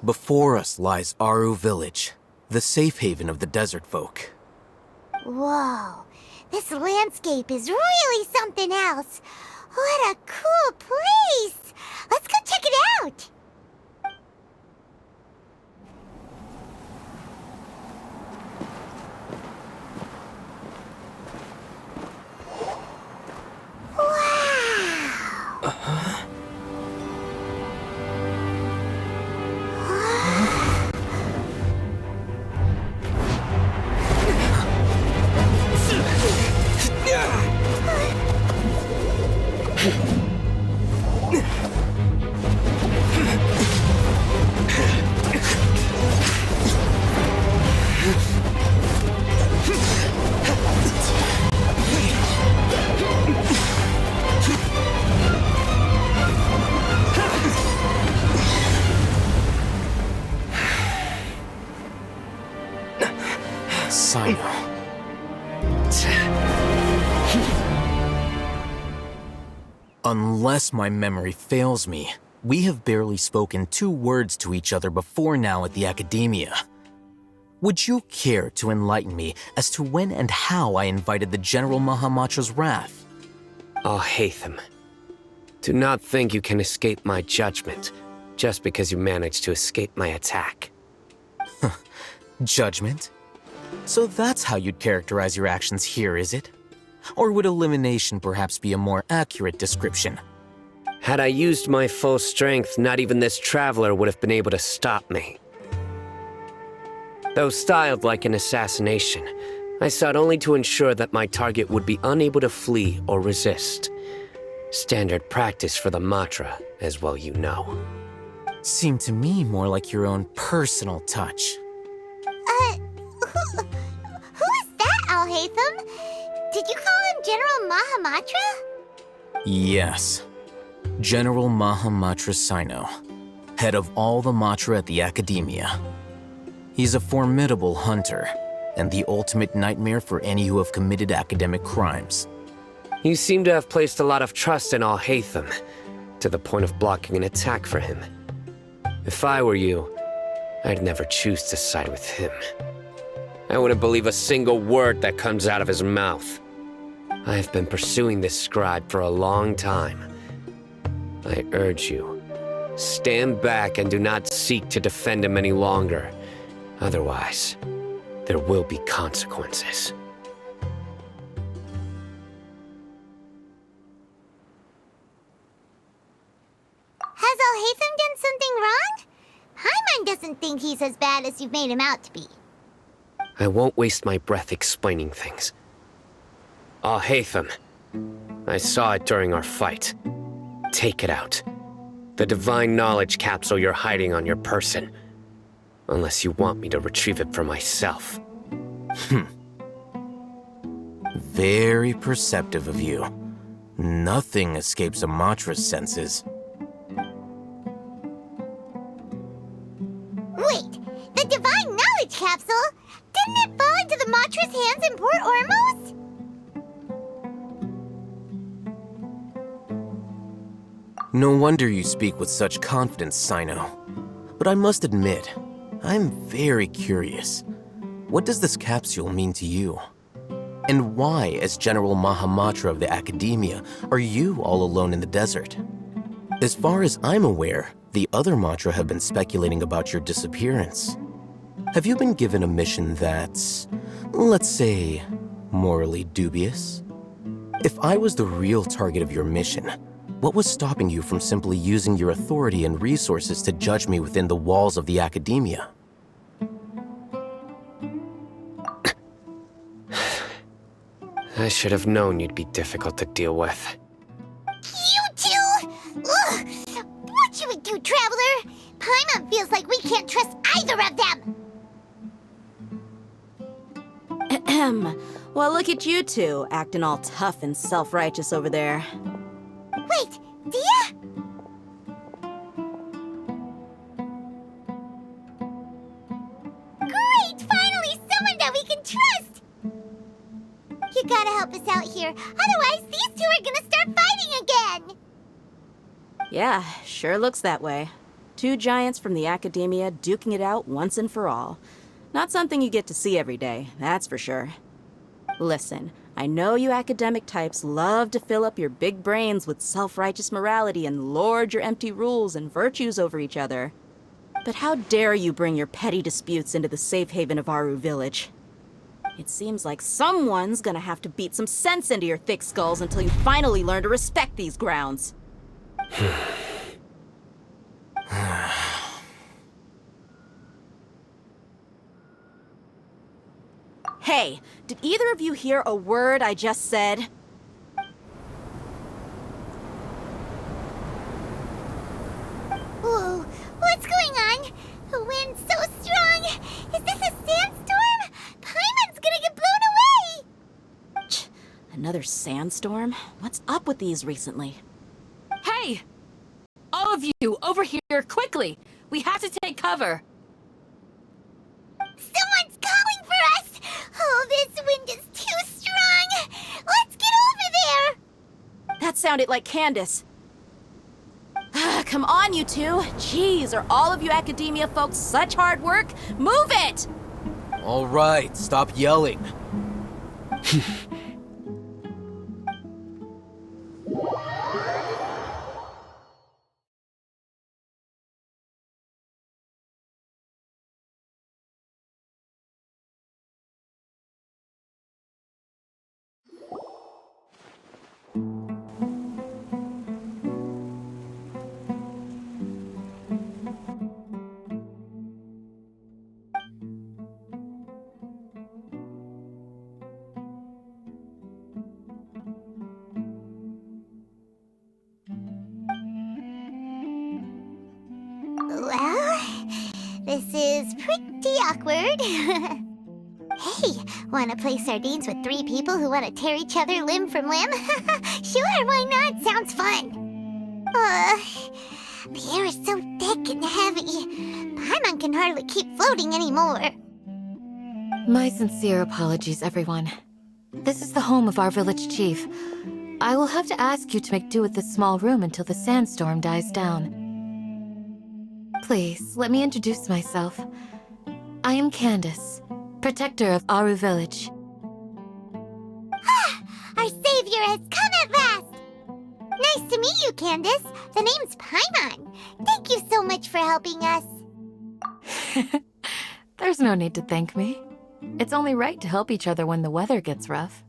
Before us lies Aaru village, the safe haven of the desert folk. Whoa, this landscape is really something else. What a cool place! Let's go check it out! Wow! Sino. Unless my memory fails me, we have barely spoken 2 words to each other before now at the Academia. Would you care to enlighten me as to when and how I invited the General Mahamatra's wrath? Oh, Hatham. Do not think you can escape my judgment, just because you managed to escape my attack. Judgment? So that's how you'd characterize your actions here, is it? Or would elimination perhaps be a more accurate description? Had I used my full strength, not even this traveler would have been able to stop me. Though styled like an assassination, I sought only to ensure that my target would be unable to flee or resist. Standard practice for the Matra, as well you know. Seemed to me more like your own personal touch. Who is that, Alhaitham? Did you call him General Mahamatra? Yes. General Mahamatra Sino, head of all the Matra at the Academia. He's a formidable hunter, and the ultimate nightmare for any who have committed academic crimes. You seem to have placed a lot of trust in Alhaitham, to the point of blocking an attack for him. If I were you, I'd never choose to side with him. I wouldn't believe a single word that comes out of his mouth. I have been pursuing this scribe for a long time. I urge you, stand back and do not seek to defend him any longer. Otherwise, there will be consequences. Has Alhaitham done something wrong? Paimon doesn't think he's as bad as you've made him out to be. I won't waste my breath explaining things. Alhaitham, I saw it during our fight. Take it out. The divine knowledge capsule you're hiding on your person. Unless you want me to retrieve it for myself. Very perceptive of you. Nothing escapes a Matra's senses. Wait, the divine knowledge capsule? Didn't it fall into the Matra's hands in Port Ormos? No wonder you speak with such confidence, Sino. But I must admit, I'm very curious. What does this capsule mean to you? And why, as General Mahamatra of the Academia, are you all alone in the desert? As far as I'm aware, the other Matra have been speculating about your disappearance. Have you been given a mission that's, let's say, morally dubious? If I was the real target of your mission, what was stopping you from simply using your authority and resources to judge me within the walls of the Academia? I should have known you'd be difficult to deal with. You two! Ugh! What should we do, Traveler? Paimon feels like we can't trust either of them! Ahem. Well, look at you two, acting all tough and self-righteous over there. Wait, Dia? Great! Finally, someone that we can trust! You gotta help us out here, otherwise these two are gonna start fighting again! Yeah, sure looks that way. Two giants from the academia duking it out once and for all. Not something you get to see every day, that's for sure. Listen, I know you academic types love to fill up your big brains with self-righteous morality and lord your empty rules and virtues over each other. But how dare you bring your petty disputes into the safe haven of Aaru village? It seems like someone's gonna have to beat some sense into your thick skulls until you finally learn to respect these grounds. Hey, did either of you hear a word I just said? Whoa, what's going on? The wind's so strong. Is this a sandstorm? Paimon's gonna get blown away! Another sandstorm? What's up with these recently? Hey! All of you, over here, quickly! We have to take cover! Someone's calling for us! Oh, this wind is too strong! Let's get over there! That sounded like Candace. Come on, you two. Jeez, are all of you academia folks such hard work? Move it! All right, stop yelling. Well, this is pretty awkward. Hey, wanna play sardines with three people who wanna tear each other limb from limb? Sure, why not? Sounds fun. The air is so thick and heavy. Paimon can hardly keep floating anymore. My sincere apologies, everyone. This is the home of our village chief. I will have to ask you to make do with this small room until the sandstorm dies down. Please, let me introduce myself. I am Candace, protector of Aaru village. Our savior has come at last! Nice to meet you, Candace. The name's Paimon. Thank you so much for helping us. There's no need to thank me. It's only right to help each other when the weather gets rough.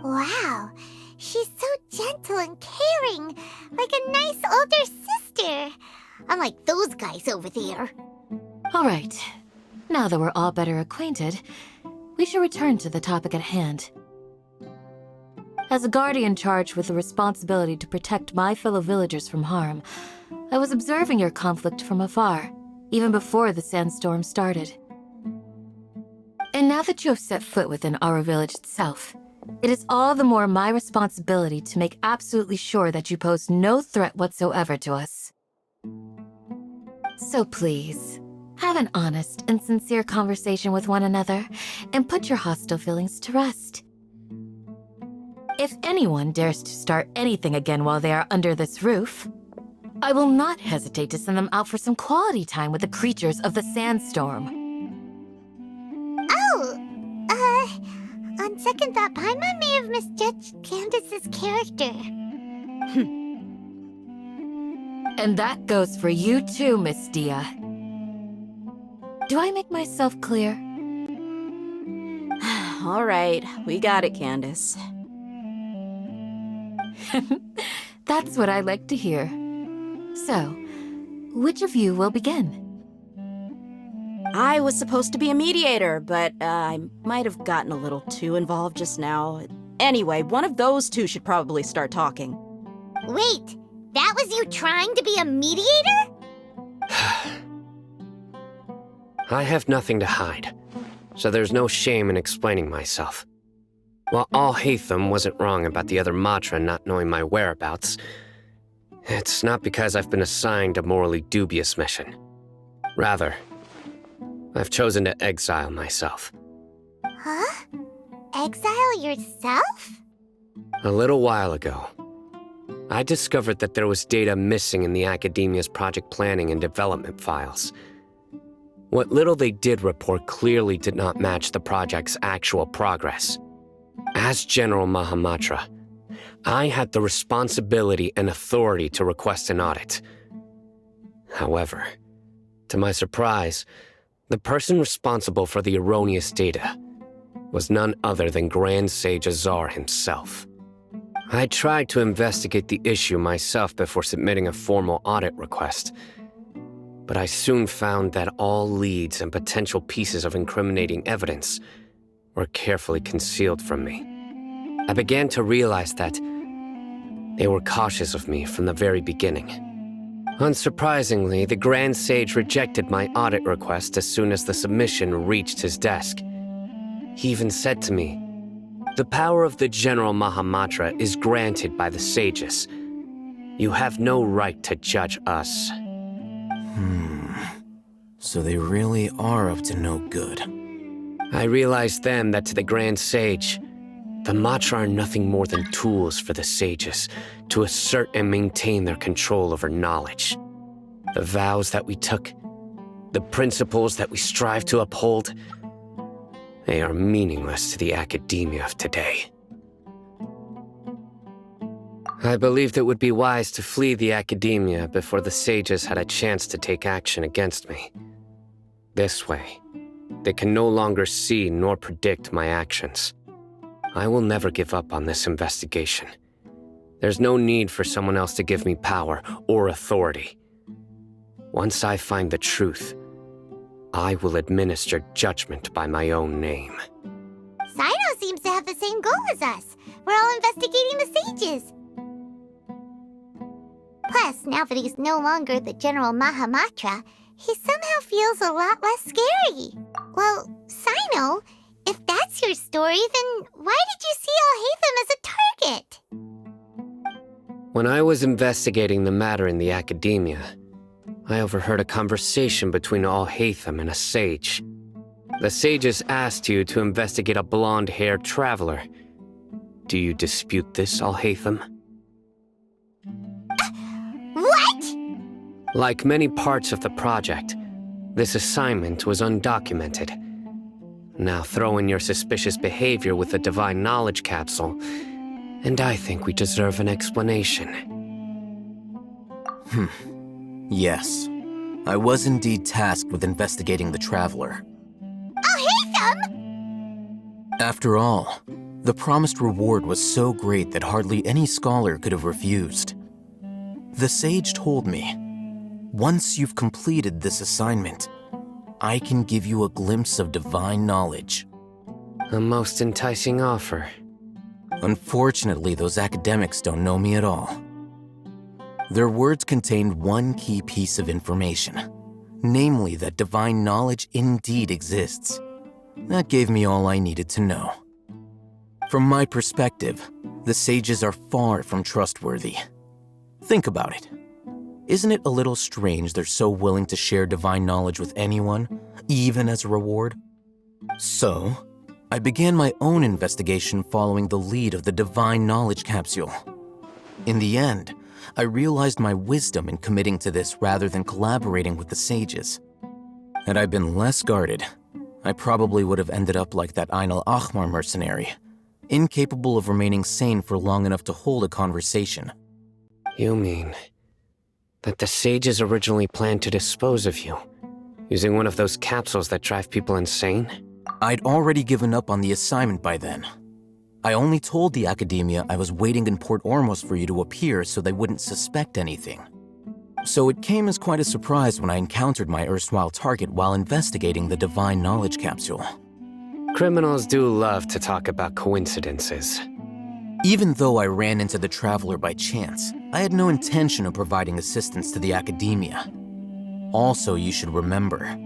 Wow, she's so gentle and caring, like a nice older sister. Unlike those guys over there. All right. Now that we're all better acquainted, we should return to the topic at hand. As a guardian charged with the responsibility to protect my fellow villagers from harm, I was observing your conflict from afar, even before the sandstorm started. And now that you have set foot within Aaru village itself, it is all the more my responsibility to make absolutely sure that you pose no threat whatsoever to us. So please, have an honest and sincere conversation with one another and put your hostile feelings to rest. If anyone dares to start anything again while they are under this roof, I will not hesitate to send them out for some quality time with the creatures of the sandstorm. On second thought, Paimon may have misjudged Candace's character. And that goes for you too, Miss Dia. Do I make myself clear? All right, we got it, Candace. That's what I like to hear. So, which of you will begin? I was supposed to be a mediator, but I might have gotten a little too involved just now. Anyway, one of those two should probably start talking. Wait, that was you trying to be a mediator? I have nothing to hide, so there's no shame in explaining myself. While Alhaitham wasn't wrong about the other Matra not knowing my whereabouts, it's not because I've been assigned a morally dubious mission. Rather, I've chosen to exile myself. Huh? Exile yourself? A little while ago, I discovered that there was data missing in the Academia's project planning and development files. What little they did report clearly did not match the project's actual progress. As General Mahamatra, I had the responsibility and authority to request an audit. However, to my surprise, the person responsible for the erroneous data was none other than Grand Sage Azar himself. I tried to investigate the issue myself before submitting a formal audit request, but I soon found that all leads and potential pieces of incriminating evidence were carefully concealed from me. I began to realize that they were cautious of me from the very beginning. Unsurprisingly, the Grand Sage rejected my audit request as soon as the submission reached his desk. He even said to me, "The power of the General Mahamatra is granted by the sages. You have no right to judge us." So they really are up to no good. I realized then that to the Grand Sage, the Matra are nothing more than tools for the sages to assert and maintain their control over knowledge. The vows that we took, the principles that we strive to uphold, they are meaningless to the academia of today. I believed it would be wise to flee the academia before the sages had a chance to take action against me. This way, they can no longer see nor predict my actions. I will never give up on this investigation. There's no need for someone else to give me power or authority. Once I find the truth, I will administer judgment by my own name. Sino seems to have the same goal as us. We're all investigating the sages. Plus, now that he's no longer the General Mahamatra, he somehow feels a lot less scary. Well, Sino, if that's your story, then why did you see Alhaitham as a target? When I was investigating the matter in the academia, I overheard a conversation between Alhaitham and a sage. The sages asked you to investigate a blonde-haired traveler. Do you dispute this, Alhaitham? What? Like many parts of the project, this assignment was undocumented. Now throw in your suspicious behavior with the Divine Knowledge Capsule, and I think we deserve an explanation. Yes, I was indeed tasked with investigating the Traveler. Alhaitham! After all, the promised reward was so great that hardly any scholar could have refused. The sage told me, once you've completed this assignment, I can give you a glimpse of divine knowledge. A most enticing offer. Unfortunately, those academics don't know me at all. Their words contained one key piece of information, namely that divine knowledge indeed exists. That gave me all I needed to know. From my perspective, the sages are far from trustworthy. Think about it. Isn't it a little strange they're so willing to share divine knowledge with anyone, even as a reward? So, I began my own investigation following the lead of the Divine Knowledge Capsule. In the end, I realized my wisdom in committing to this rather than collaborating with the sages. Had I been less guarded, I probably would have ended up like that Ain al-Ahmar mercenary, incapable of remaining sane for long enough to hold a conversation. You mean that the sages originally planned to dispose of you, using one of those capsules that drive people insane? I'd already given up on the assignment by then. I only told the academia I was waiting in Port Ormos for you to appear so they wouldn't suspect anything. So it came as quite a surprise when I encountered my erstwhile target while investigating the Divine Knowledge Capsule. Criminals do love to talk about coincidences. Even though I ran into the Traveler by chance, I had no intention of providing assistance to the academia. Also, you should remember,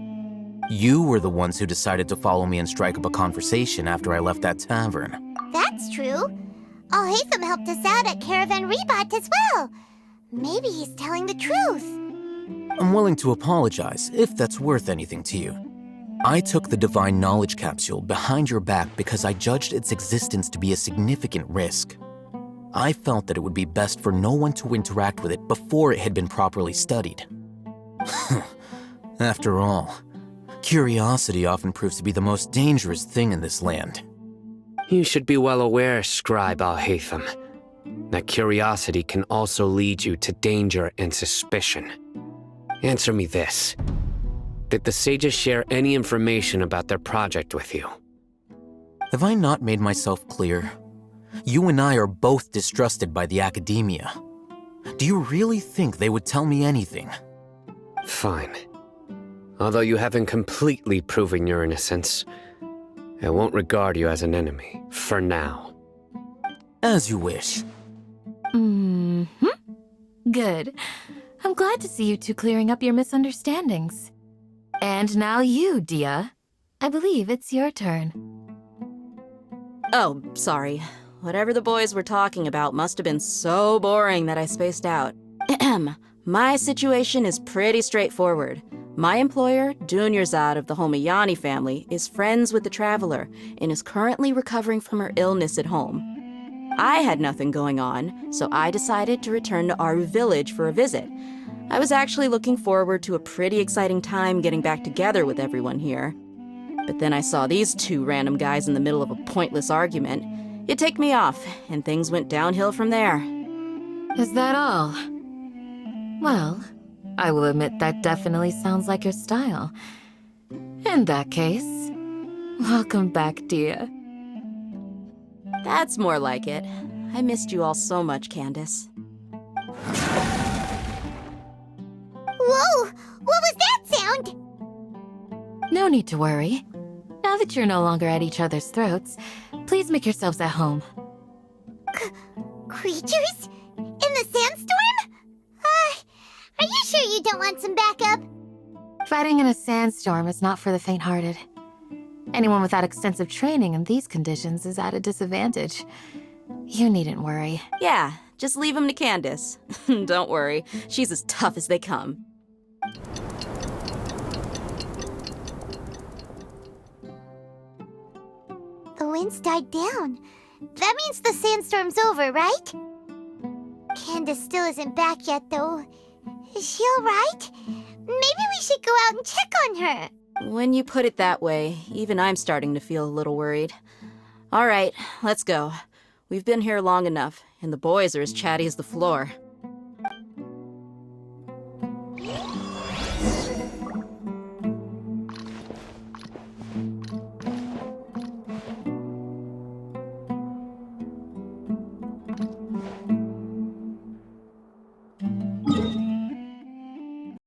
you were the ones who decided to follow me and strike up a conversation after I left that tavern. That's true. Alhaitham helped us out at Caravan Rebat as well. Maybe he's telling the truth. I'm willing to apologize if that's worth anything to you. I took the Divine Knowledge Capsule behind your back because I judged its existence to be a significant risk. I felt that it would be best for no one to interact with it before it had been properly studied. After all, curiosity often proves to be the most dangerous thing in this land. You should be well aware, Scribe Al-Haytham, that curiosity can also lead you to danger and suspicion. Answer me this. Did the sages share any information about their project with you? Have I not made myself clear? You and I are both distrusted by the academia. Do you really think they would tell me anything? Fine. Although you haven't completely proven your innocence, I won't regard you as an enemy, for now. As you wish. Good. I'm glad to see you two clearing up your misunderstandings. And now you, Dia. I believe it's your turn. Oh, sorry. Whatever the boys were talking about must have been so boring that I spaced out. My situation is pretty straightforward. My employer, Dunyarzad of the Homayani family, is friends with the Traveler and is currently recovering from her illness at home. I had nothing going on, so I decided to return to Aaru village for a visit. I was actually looking forward to a pretty exciting time getting back together with everyone here. But then I saw these two random guys in the middle of a pointless argument. It ticked me off, and things went downhill from there. Is that all? Well, I will admit that definitely sounds like your style. In that case, welcome back, Dia. That's more like it. I missed you all so much, Candace. Whoa! What was that sound? No need to worry. Now that you're no longer at each other's throats, please make yourselves at home. Creatures? In the sandstorm? Are you sure you don't want some backup? Fighting in a sandstorm is not for the faint-hearted. Anyone without extensive training in these conditions is at a disadvantage. You needn't worry. Yeah, just leave them to Candace. Don't worry, she's as tough as they come. The wind's died down. That means the sandstorm's over, right? Candace still isn't back yet, though. Is she alright? Maybe we should go out and check on her. When you put it that way, even I'm starting to feel a little worried. All right, let's go. We've been here long enough, and the boys are as chatty as the floor.